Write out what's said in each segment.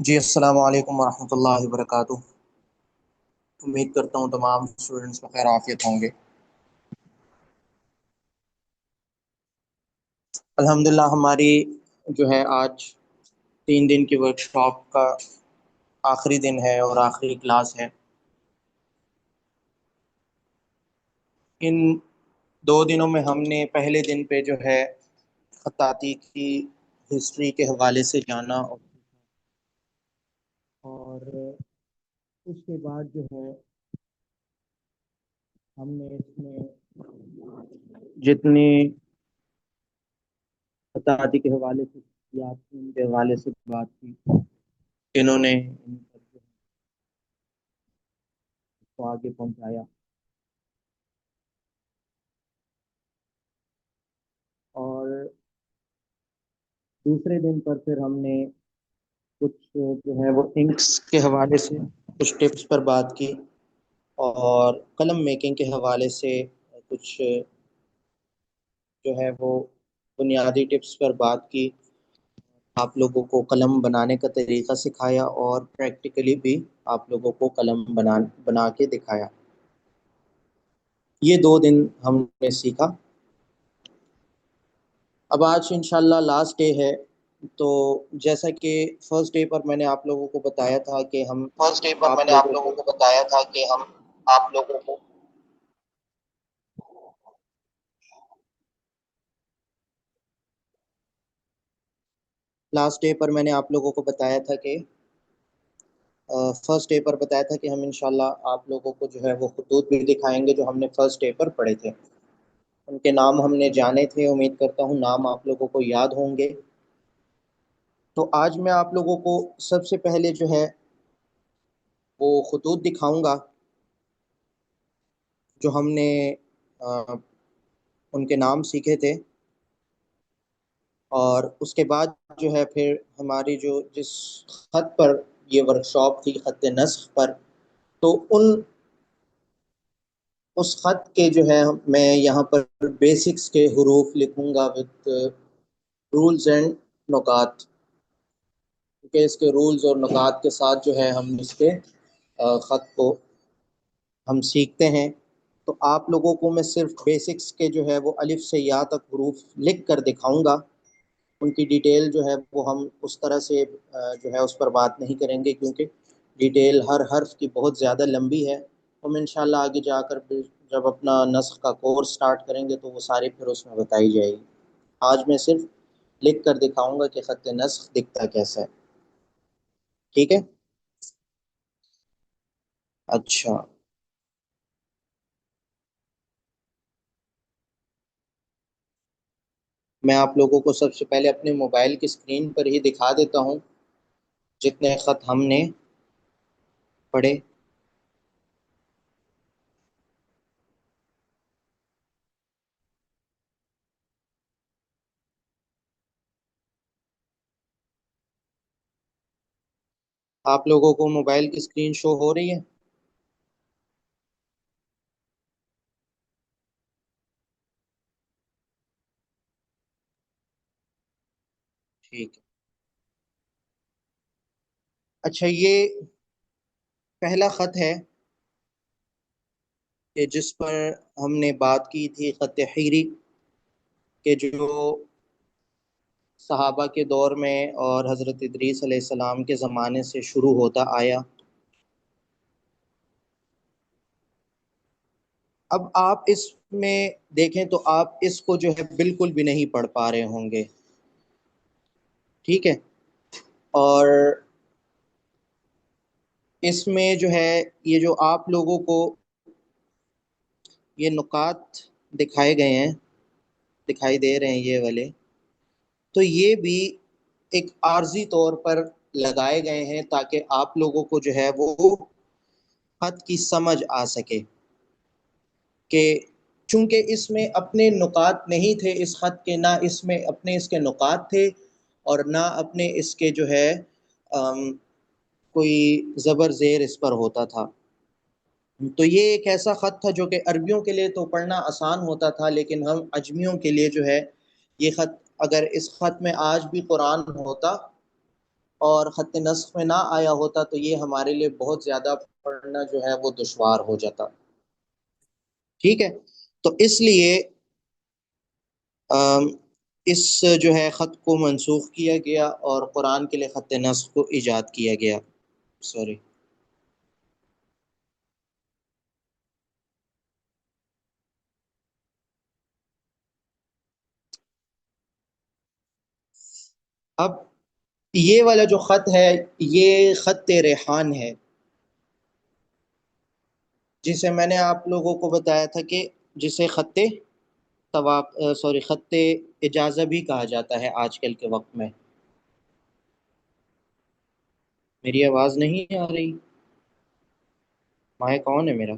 جی السلام علیکم ورحمۃ اللہ وبرکاتہ۔ امید کرتا ہوں تمام اسٹوڈنٹس بخیر عافیت ہوں گے۔ الحمدللہ ہماری جو ہے آج 3 دن کی ورکشاپ کا آخری دن ہے اور آخری کلاس ہے۔ ان 2 دنوں میں ہم نے پہلے دن پہ جو ہے خطاطی کی ہسٹری کے حوالے سے جانا، اور اس کے بعد جو ہے ہم نے اس میں جتنی خطاطی کے حوالے سے یاد کی ان کے حوالے سے بات کی، انہوں نے ان پر جو ہے اس کو آگے پہنچایا۔ اور دوسرے دن پر پھر ہم نے کچھ جو ہے وہ انکس کے حوالے سے کچھ ٹپس پر بات کی، اور قلم میکنگ کے حوالے سے کچھ جو ہے وہ بنیادی ٹپس پر بات کی۔ آپ لوگوں کو قلم بنانے کا طریقہ سکھایا اور پریکٹیکلی بھی آپ لوگوں کو قلم بنا کے دکھایا۔ یہ 2 دن ہم نے سیکھا۔ اب آج انشاءاللہ لاسٹ ڈے ہے، تو جیسا کہ فرسٹ ڈے پر میں نے آپ لوگوں کو بتایا تھا کہ ہم فرسٹ ڈے پر میں آپ نے آپ لوگوں لوگوں کو کو بتایا تھا کہ ہم آپ لوگوں کو لاسٹ ڈے پر میں نے آپ لوگوں کو بتایا تھا کہ فرسٹ ڈے پر بتایا تھا کہ ہم انشاءاللہ آپ لوگوں کو جو ہے وہ خطوط بھی دکھائیں گے جو ہم نے فرسٹ ڈے پر پڑھے تھے۔ ان کے نام ہم نے جانے تھے، امید کرتا ہوں نام آپ لوگوں کو یاد ہوں گے۔ تو آج میں آپ لوگوں کو سب سے پہلے جو ہے وہ خطوط دکھاؤں گا جو ہم نے ان کے نام سیکھے تھے، اور اس کے بعد جو ہے پھر ہماری جو جس خط پر یہ ورکشاپ تھی، خط نسخ پر، تو اس خط کے جو ہے میں یہاں پر بیسکس کے حروف لکھوں گا وتھ رولز اینڈ نکات، کیونکہ اس کے رولز اور نکات کے ساتھ جو ہے ہم اس کے خط کو ہم سیکھتے ہیں۔ تو آپ لوگوں کو میں صرف بیسکس کے جو ہے وہ الف سے یا تک حروف لکھ کر دکھاؤں گا۔ ان کی ڈیٹیل جو ہے وہ ہم اس طرح سے جو ہے اس پر بات نہیں کریں گے، کیونکہ ڈیٹیل ہر حرف کی بہت زیادہ لمبی ہے۔ ہم انشاءاللہ آگے جا کر پھر جب اپنا نسخ کا کورس سٹارٹ کریں گے تو وہ ساری پھر اس میں بتائی جائے گی۔ آج میں صرف لکھ کر دکھاؤں گا کہ خط نسخ دکھتا کیسا ہے، ٹھیک ہے؟ اچھا، میں آپ لوگوں کو سب سے پہلے اپنے موبائل کی اسکرین پر ہی دکھا دیتا ہوں جتنے خط ہم نے پڑھے۔ آپ لوگوں کو موبائل کی اسکرین شو ہو رہی ہے؟ ٹھیک ہے۔ اچھا، یہ پہلا خط ہے کہ جس پر ہم نے بات کی تھی، خط حیری، کہ جو صحابہ کے دور میں اور حضرت ادریس علیہ السلام کے زمانے سے شروع ہوتا آیا۔ اب آپ اس میں دیکھیں تو آپ اس کو جو ہے بالکل بھی نہیں پڑھ پا رہے ہوں گے، ٹھیک ہے؟ اور اس میں جو ہے یہ جو آپ لوگوں کو یہ نکات دکھائے گئے ہیں، دکھائی دے رہے ہیں یہ والے، تو یہ بھی ایک عارضی طور پر لگائے گئے ہیں تاکہ آپ لوگوں کو جو ہے وہ خط کی سمجھ آ سکے، کہ چونکہ اس میں اپنے نکات نہیں تھے اس خط کے، نہ اس میں اپنے اس کے نکات تھے، اور نہ اپنے اس کے جو ہے کوئی زبر زیر اس پر ہوتا تھا۔ تو یہ ایک ایسا خط تھا جو کہ عربیوں کے لیے تو پڑھنا آسان ہوتا تھا، لیکن ہم اجمیوں کے لیے جو ہے یہ خط، اگر اس خط میں آج بھی قرآن ہوتا اور خط نسخ میں نہ آیا ہوتا تو یہ ہمارے لیے بہت زیادہ پڑھنا جو ہے وہ دشوار ہو جاتا. ٹھیک ہے. تو اس لیے اس جو ہے خط کو منسوخ کیا گیا اور قرآن کے لیے خط نسخ کو ایجاد کیا گیا. سوری. اب یہ والا جو خط ہے یہ خط ریحان ہے، جسے میں نے آپ لوگوں کو بتایا تھا کہ جسے خط اجازہ بھی کہا جاتا ہے آج کل کے وقت میں. میری آواز نہیں آ رہی؟ مائک کون ہے میرا؟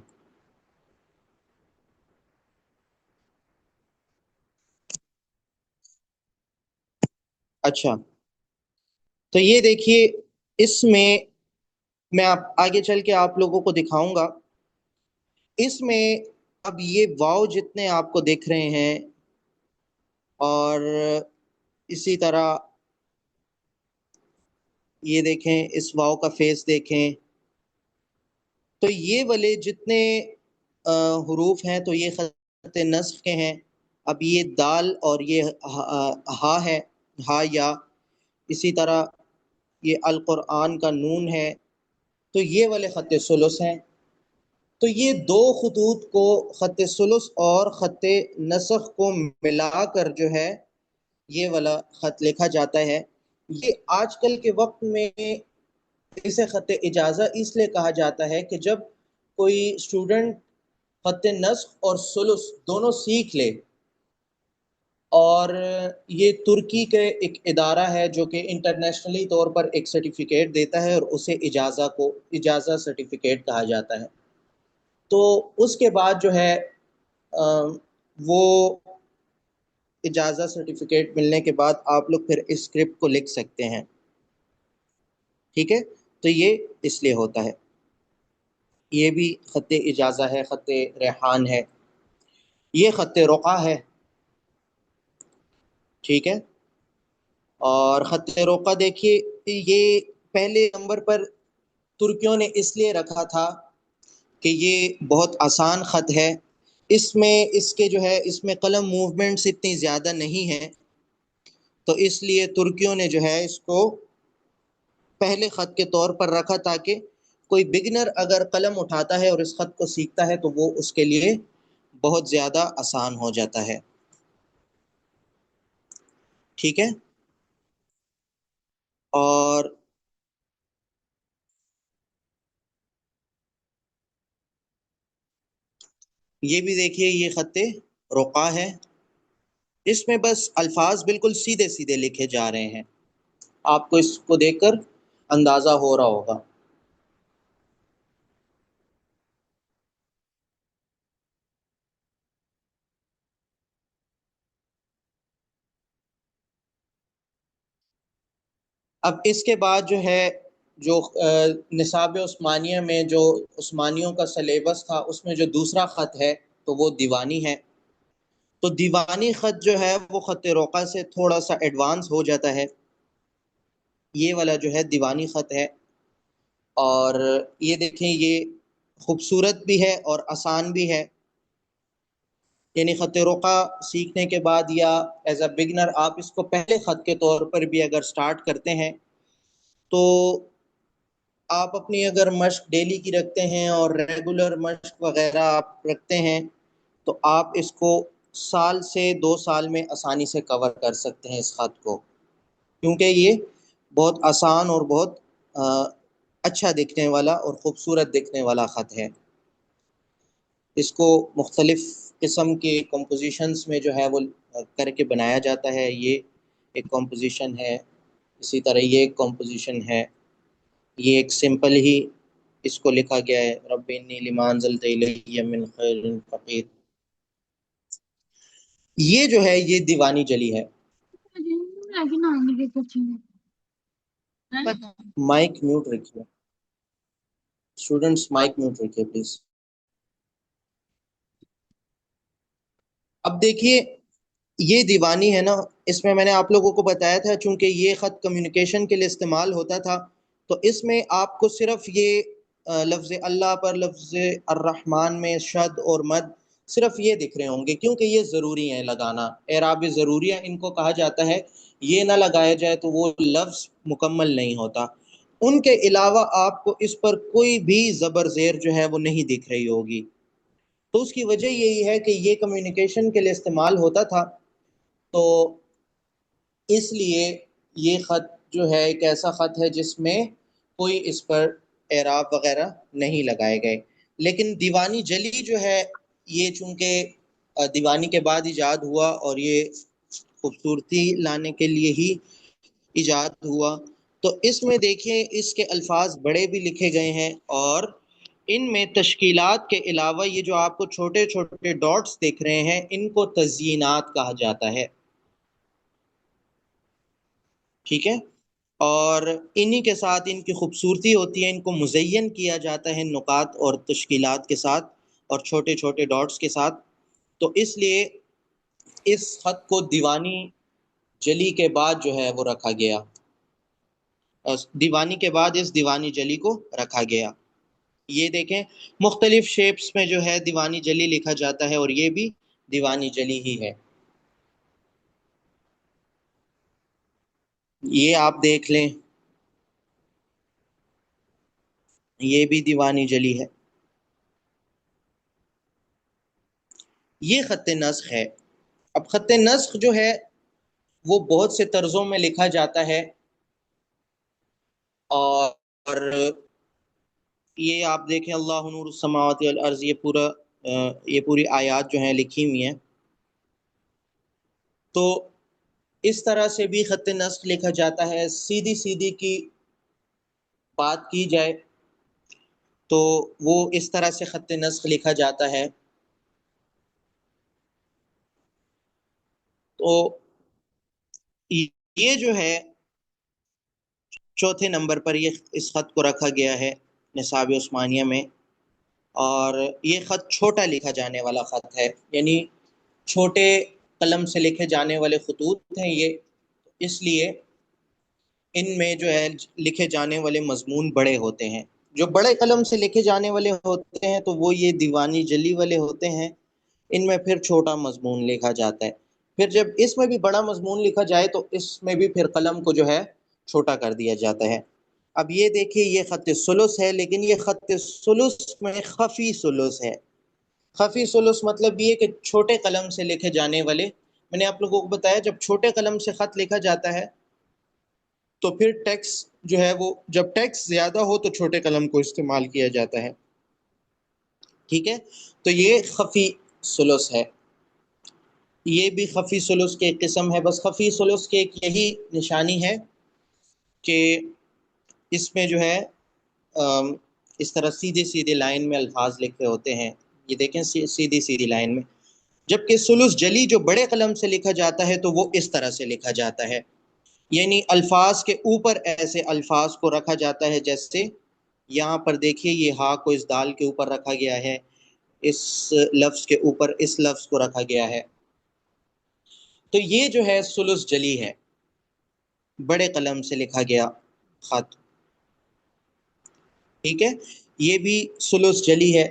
اچھا. تو یہ دیکھیے، اس میں آگے چل کے آپ لوگوں کو دکھاؤں گا. اس میں اب یہ واو جتنے آپ کو دیکھ رہے ہیں اور اسی طرح یہ دیکھیں، اس واو کا فیس دیکھیں، تو یہ والے جتنے حروف ہیں تو یہ خط نصف کے ہیں. اب یہ دال اور یہ ہا ہے، ہا یا اسی طرح یہ القرآن کا نون ہے، تو یہ والے خط ثلث ہیں. تو یہ دو خطوط کو، خط ثلث اور خط نسخ کو ملا کر جو ہے یہ والا خط لکھا جاتا ہے. یہ آج کل کے وقت میں اسے خط اجازہ اس لیے کہا جاتا ہے کہ جب کوئی اسٹوڈنٹ خط نسخ اور ثلث دونوں سیکھ لے، اور یہ ترکی کے ایک ادارہ ہے جو کہ انٹرنیشنلی طور پر ایک سرٹیفکیٹ دیتا ہے اور اسے اجازہ سرٹیفکیٹ کہا جاتا ہے. تو اس کے بعد جو ہے وہ اجازہ سرٹیفکیٹ ملنے کے بعد آپ لوگ پھر اس اسکرپٹ کو لکھ سکتے ہیں. ٹھیک ہے. تو یہ اس لیے ہوتا ہے. یہ بھی خط اجازہ ہے، خط ریحان ہے. یہ خط رقعہ ہے. ٹھیک ہے. اور خط رقعہ دیکھیے، یہ پہلے نمبر پر ترکیوں نے اس لیے رکھا تھا کہ یہ بہت آسان خط ہے. اس کے جو ہے اس میں قلم موومنٹس اتنی زیادہ نہیں ہیں، تو اس لیے ترکیوں نے جو ہے اس کو پہلے خط کے طور پر رکھا تاکہ کوئی بگنر اگر قلم اٹھاتا ہے اور اس خط کو سیکھتا ہے تو وہ اس کے لیے بہت زیادہ آسان ہو جاتا ہے. ٹھیک ہے. اور یہ بھی دیکھیے، یہ خط رقعہ ہے. اس میں بس الفاظ بالکل سیدھے سیدھے لکھے جا رہے ہیں. آپ کو اس کو دیکھ کر اندازہ ہو رہا ہوگا. اب اس کے بعد جو ہے، جو نصاب عثمانیہ میں جو عثمانیوں کا سلیبس تھا اس میں جو دوسرا خط ہے تو وہ دیوانی ہے. تو دیوانی خط جو ہے وہ خط رقعہ سے تھوڑا سا ایڈوانس ہو جاتا ہے. یہ والا جو ہے دیوانی خط ہے. اور یہ دیکھیں، یہ خوبصورت بھی ہے اور آسان بھی ہے. یعنی خط رقعہ سیکھنے کے بعد یا ایز اے بگنر آپ اس کو پہلے خط کے طور پر بھی اگر سٹارٹ کرتے ہیں تو آپ اپنی اگر مشق ڈیلی کی رکھتے ہیں اور ریگولر مشق وغیرہ آپ رکھتے ہیں تو آپ اس کو سال سے 2 سال میں آسانی سے کور کر سکتے ہیں اس خط کو، کیونکہ یہ بہت آسان اور بہت اچھا دکھنے والا اور خوبصورت دکھنے والا خط ہے. اس کو مختلف قسم کے کمپوزیشنز میں جو ہے وہ کر کے بنایا جاتا ہے. یہ ایک کمپوزیشن ہے، اسی طرح یہ ایک کمپوزیشن ہے. یہ ایک سمپل ہی اس کو لکھا گیا ہے، رب انی لما انزلت الی من خیر فقیر. یہ جو ہے یہ دیوانی جلی ہے. مائک میوٹ رکھیے اسٹوڈنٹس، مائک میوٹ رکھیے پلیز. اب دیکھیے، یہ دیوانی ہے نا، اس میں نے آپ لوگوں کو بتایا تھا چونکہ یہ خط کمیونیکیشن کے لیے استعمال ہوتا تھا، تو اس میں آپ کو صرف یہ لفظ اللہ پر لفظ الرحمن میں شد اور مد صرف یہ دکھ رہے ہوں گے، کیونکہ یہ ضروری ہیں لگانا، اعراب ضروریہ ان کو کہا جاتا ہے، یہ نہ لگایا جائے تو وہ لفظ مکمل نہیں ہوتا۔ ان کے علاوہ آپ کو اس پر کوئی بھی زبر زیر جو ہے وہ نہیں دکھ رہی ہوگی، تو اس کی وجہ یہی ہے کہ یہ کمیونیکیشن کے لیے استعمال ہوتا تھا، تو اس لیے یہ خط جو ہے ایک ایسا خط ہے جس میں کوئی اس پر اعراب وغیرہ نہیں لگائے گئے۔ لیکن دیوانی جلی جو ہے یہ چونکہ دیوانی کے بعد ایجاد ہوا اور یہ خوبصورتی لانے کے لیے ہی ایجاد ہوا، تو اس میں دیکھیں اس کے الفاظ بڑے بھی لکھے گئے ہیں، اور ان میں تشکیلات کے علاوہ یہ جو آپ کو چھوٹے چھوٹے ڈاٹس دیکھ رہے ہیں ان کو تزیینات کہا جاتا ہے، ٹھیک ہے، اور انہی کے ساتھ ان کی خوبصورتی ہوتی ہے، ان کو مزین کیا جاتا ہے نقاط اور تشکیلات کے ساتھ اور چھوٹے چھوٹے ڈاٹس کے ساتھ، تو اس لیے اس خط کو دیوانی جلی کے بعد جو ہے وہ رکھا گیا، دیوانی کے بعد اس دیوانی جلی کو رکھا گیا۔ یہ دیکھیں مختلف شیپس میں جو ہے دیوانی جلی لکھا جاتا ہے، اور یہ بھی دیوانی جلی ہی ہے، یہ آپ دیکھ لیں، یہ بھی دیوانی جلی ہے، یہ خط نسخ ہے۔ اب خط نسخ جو ہے وہ بہت سے طرزوں میں لکھا جاتا ہے، اور یہ آپ دیکھیں اللہ نور السماوات والارض، یہ پوری آیات جو ہیں لکھی ہوئی ہیں، تو اس طرح سے بھی خط نسخ لکھا جاتا ہے۔ سیدھی سیدھی کی بات کی جائے تو وہ اس طرح سے خط نسخ لکھا جاتا ہے، تو یہ جو ہے چوتھے نمبر پر یہ اس خط کو رکھا گیا ہے نصاب عثمانیہ میں، اور یہ خط چھوٹا لکھا جانے والا خط ہے، یعنی چھوٹے قلم سے لکھے جانے والے خطوط ہیں یہ، اس لیے ان میں جو ہے لکھے جانے والے مضمون بڑے ہوتے ہیں۔ جو بڑے قلم سے لکھے جانے والے ہوتے ہیں تو وہ یہ دیوانی جلی والے ہوتے ہیں، ان میں پھر چھوٹا مضمون لکھا جاتا ہے، پھر جب اس میں بھی بڑا مضمون لکھا جائے تو اس میں بھی پھر قلم کو جو ہے چھوٹا کر دیا جاتا ہے۔ اب یہ دیکھیے یہ خط ثلث ہے، لیکن یہ خط ثلث میں خفی ثلث ہے۔ خفی ثلث مطلب یہ کہ چھوٹے قلم سے لکھے جانے والے، میں نے آپ لوگوں کو بتایا جب چھوٹے قلم سے خط لکھا جاتا ہے تو پھر ٹیکس جو ہے وہ جب ٹیکس زیادہ ہو تو چھوٹے قلم کو استعمال کیا جاتا ہے، ٹھیک ہے، تو یہ خفی ثلث ہے، یہ بھی خفی ثلث کی ایک قسم ہے۔ بس خفی ثلث کی ایک یہی نشانی ہے کہ اس میں جو ہے اس طرح سیدھے سیدھے لائن میں الفاظ لکھے ہوتے ہیں، یہ دیکھیں سیدھی سیدھی لائن میں، جبکہ ثلث جلی جو بڑے قلم سے لکھا جاتا ہے تو وہ اس طرح سے لکھا جاتا ہے، یعنی الفاظ کے اوپر ایسے الفاظ کو رکھا جاتا ہے، جیسے یہاں پر دیکھیے یہ ہا کو اس دال کے اوپر رکھا گیا ہے، اس لفظ کے اوپر اس لفظ کو رکھا گیا ہے، تو یہ جو ہے ثلث جلی ہے، بڑے قلم سے لکھا گیا خط، ٹھیک ہے، یہ بھی ثلث جلی ہے۔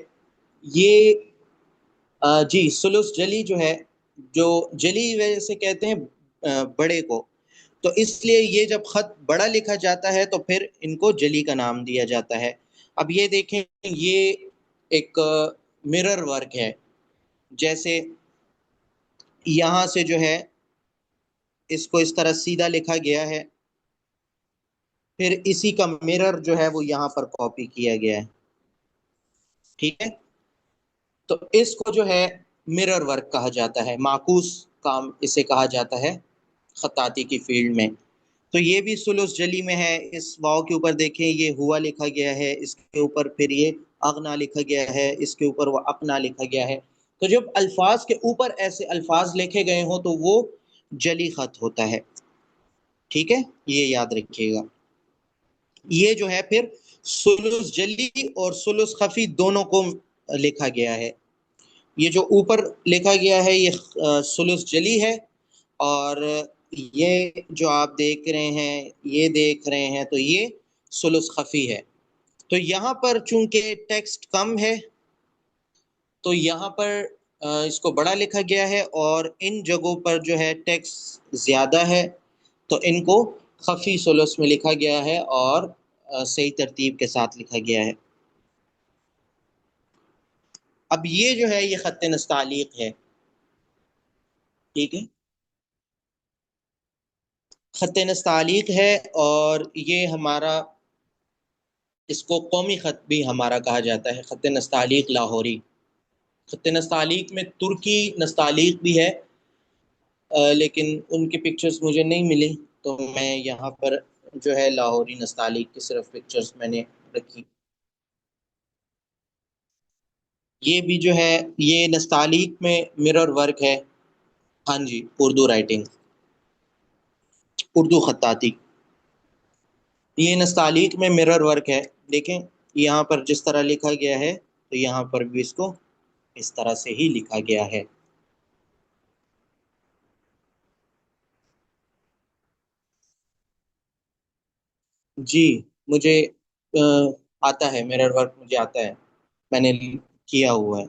یہ جی ثلث جلی جو ہے، جو جلی وجہ سے کہتے ہیں بڑے کو، تو اس لیے یہ جب خط بڑا لکھا جاتا ہے تو پھر ان کو جلی کا نام دیا جاتا ہے۔ اب یہ دیکھیں یہ ایک مرر ورک ہے، جیسے یہاں سے جو ہے اس کو اس طرح سیدھا لکھا گیا ہے، پھر اسی کا مرر جو ہے وہ یہاں پر کاپی کیا گیا ہے، ٹھیک ہے، تو اس کو جو ہے مرر ورک کہا جاتا ہے، معکوس کام اسے کہا جاتا ہے خطاطی کی فیلڈ میں۔ تو یہ بھی ثلث جلی میں ہے، اس واو کے اوپر دیکھیں یہ ہوا لکھا گیا ہے، اس کے اوپر پھر یہ اغنا لکھا گیا ہے، اس کے اوپر وہ اپنا لکھا گیا ہے، تو جب الفاظ کے اوپر ایسے الفاظ لکھے گئے ہوں تو وہ جلی خط ہوتا ہے، ٹھیک ہے، یہ یاد رکھیے گا۔ یہ جو ہے پھر ثلث جلی اور ثلث خفی دونوں کو لکھا گیا ہے، یہ جو اوپر لکھا گیا ہے یہ ثلث جلی ہے، اور یہ جو آپ دیکھ رہے ہیں، یہ دیکھ رہے ہیں، تو یہ ثلث خفی ہے۔ تو یہاں پر چونکہ ٹیکسٹ کم ہے تو یہاں پر اس کو بڑا لکھا گیا ہے، اور ان جگہوں پر جو ہے ٹیکسٹ زیادہ ہے تو ان کو خفی ثلث میں لکھا گیا ہے اور صحیح ترتیب کے ساتھ لکھا گیا ہے۔ اب یہ جو ہے یہ خط نستعلیق ہے، ٹھیک ہے، خط نستعلیق ہے، اور یہ ہمارا، اس کو قومی خط بھی ہمارا کہا جاتا ہے، خط نستعلیق لاہوری۔ خط نستعلیق میں ترکی نستعلیق بھی ہے، لیکن ان کی پکچرز مجھے نہیں ملی، تو میں یہاں پر جو ہے لاہوری نستعلیق کی صرف پکچرز میں نے رکھی۔ یہ بھی جو ہے یہ نستعلیق میں مرر ورک ہے، ہاں جی، اردو رائٹنگ، اردو خطاطی، یہ نستعلیق میں مرر ورک ہے۔ دیکھیں یہاں پر جس طرح لکھا گیا ہے تو یہاں پر بھی اس کو اس طرح سے ہی لکھا گیا ہے۔ جی، مجھے آتا ہے مرر ورک، مجھے آتا ہے، میں نے کیا ہوا ہے،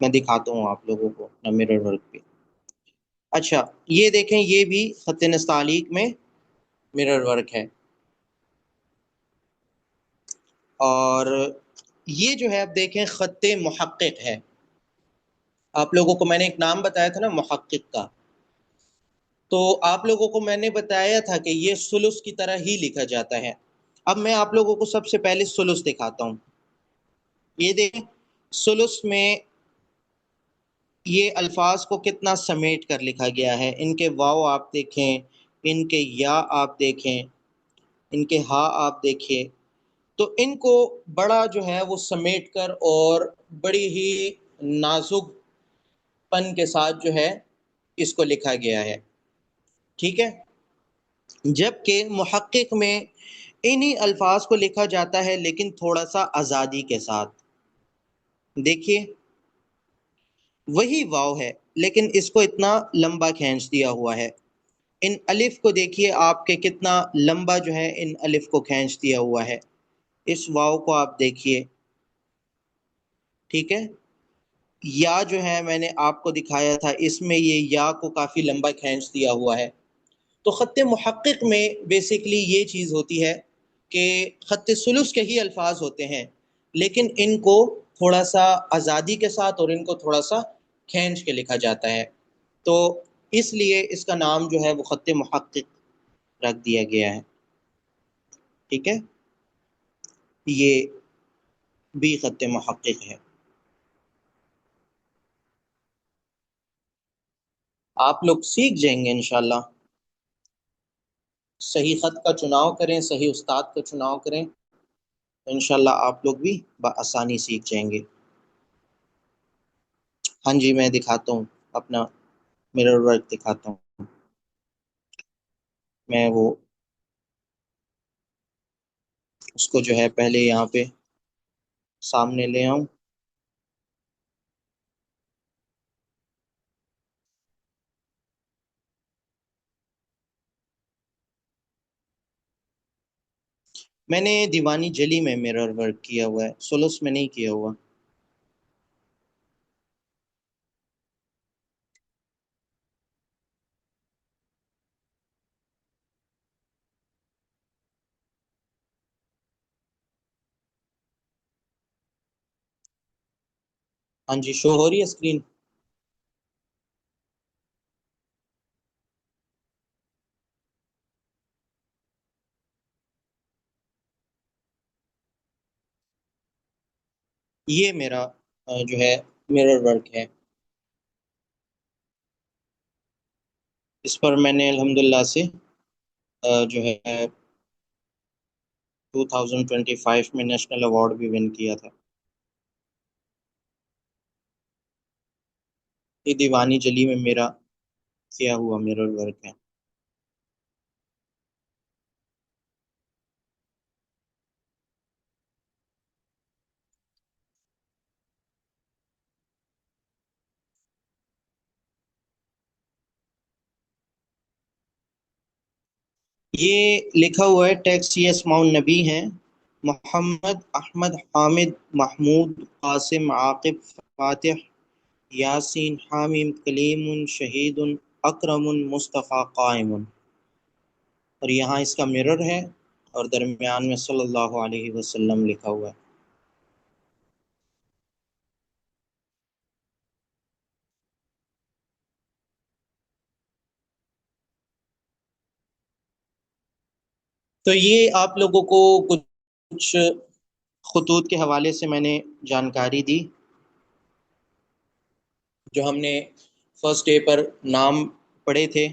میں دکھاتا ہوں آپ لوگوں کو اپنا مرر ورک پہ۔ اچھا، یہ دیکھیں یہ بھی خط نستعلیق میں مرر ورک ہے، اور یہ جو ہے آپ دیکھیں خط محقق ہے۔ آپ لوگوں کو میں نے ایک نام بتایا تھا نا محقق کا، تو آپ لوگوں کو میں نے بتایا تھا کہ یہ ثلث کی طرح ہی لکھا جاتا ہے۔ اب میں آپ لوگوں کو سب سے پہلے ثلث دکھاتا ہوں۔ یہ دیکھیں ثلث میں یہ الفاظ کو کتنا سمیٹ کر لکھا گیا ہے، ان کے واو آپ دیکھیں، ان کے یا آپ دیکھیں، ان کے ہا آپ دیکھیں، تو ان کو بڑا جو ہے وہ سمیٹ کر اور بڑی ہی نازک پن کے ساتھ جو ہے اس کو لکھا گیا ہے، ٹھیک ہے۔ جبکہ محقق میں انہی الفاظ کو لکھا جاتا ہے لیکن تھوڑا سا آزادی کے ساتھ۔ دیکھیے وہی واو ہے لیکن اس کو اتنا لمبا کھینچ دیا ہوا ہے۔ ان الف کو دیکھیے آپ کے کتنا لمبا جو ہے ان الف کو کھینچ دیا ہوا ہے۔ اس واو کو آپ دیکھیے، ٹھیک ہے۔ یا جو ہے میں نے آپ کو دکھایا تھا، اس میں یہ یا کو کافی لمبا کھینچ دیا ہوا ہے۔ تو خط محقق میں بیسیکلی یہ چیز ہوتی ہے کہ خط ثلث کے ہی الفاظ ہوتے ہیں لیکن ان کو تھوڑا سا آزادی کے ساتھ اور ان کو تھوڑا سا کھینچ کے لکھا جاتا ہے، تو اس لیے اس کا نام جو ہے وہ خط محقق رکھ دیا گیا ہے، ٹھیک ہے۔ یہ بھی خط محقق ہے۔ آپ لوگ سیکھ جائیں گے انشاءاللہ، صحیح خط کا چناؤ کریں، صحیح استاد کا چناؤ کریں، انشاءاللہ آپ لوگ بھی بآسانی سیکھ جائیں گے۔ ہاں جی، میں دکھاتا ہوں اپنا مرر ورک دکھاتا ہوں، میں وہ اس کو جو ہے پہلے یہاں پہ سامنے لے آؤں۔ میں نے دیوانی جلی میں مرر ورک کیا ہوا ہے، ثلث میں نہیں کیا ہوا۔ ہاں جی، شو ہو رہی ہے اسکرین؟ یہ میرا جو ہے مرر ورک ہے، اس پر میں نے الحمدللہ سے جو ہے 2025 میں نیشنل ایوارڈ بھی ون کیا تھا۔ یہ دیوانی جلی میں میرا کیا ہوا مرر ورک ہے۔ یہ لکھا ہوا ہے ٹیکسٹ یہ اسماء النبی ہیں، محمد احمد حامد محمود قاسم عاقب فاتح یاسین حامیم کلیم شہید اکرم مصطفیٰ قائم، اور یہاں اس کا مرر ہے اور درمیان میں صلی اللہ علیہ وسلم لکھا ہوا ہے۔ تو یہ آپ لوگوں کو کچھ خطوط کے حوالے سے میں نے جانکاری دی، جو ہم نے فرسٹ ڈے پر نام پڑھے تھے۔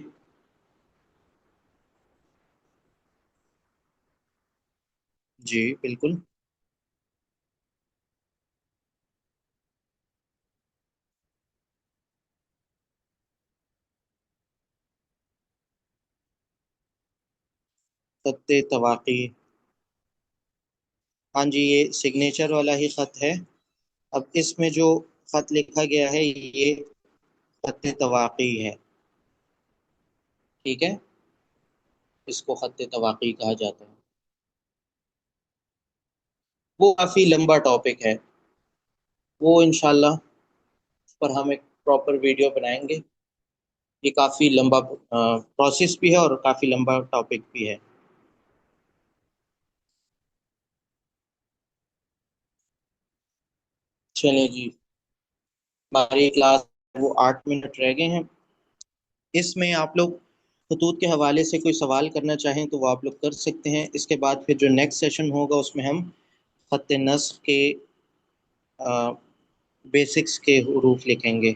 جی بالکل۔ خط تواقی، ہاں جی، یہ سگنیچر والا ہی خط ہے۔ اب اس میں جو خط لکھا گیا ہے یہ خط تواقی ہے، ٹھیک ہے، اس کو خط تواقی کہا جاتا ہے۔ وہ کافی لمبا ٹاپک ہے، وہ انشاءاللہ اس پر ہم ایک پراپر ویڈیو بنائیں گے۔ یہ کافی لمبا پروسیس بھی ہے اور کافی لمبا ٹاپک بھی ہے۔ چلیں جی، ہماری کلاس وہ 8 منٹ رہ گئے ہیں، اس میں آپ لوگ خطوط کے حوالے سے کوئی سوال کرنا چاہیں تو وہ آپ لوگ کر سکتے ہیں۔ اس کے بعد پھر جو نیکسٹ سیشن ہوگا اس میں ہم خط نسخ کے بیسکس کے حروف لکھیں گے۔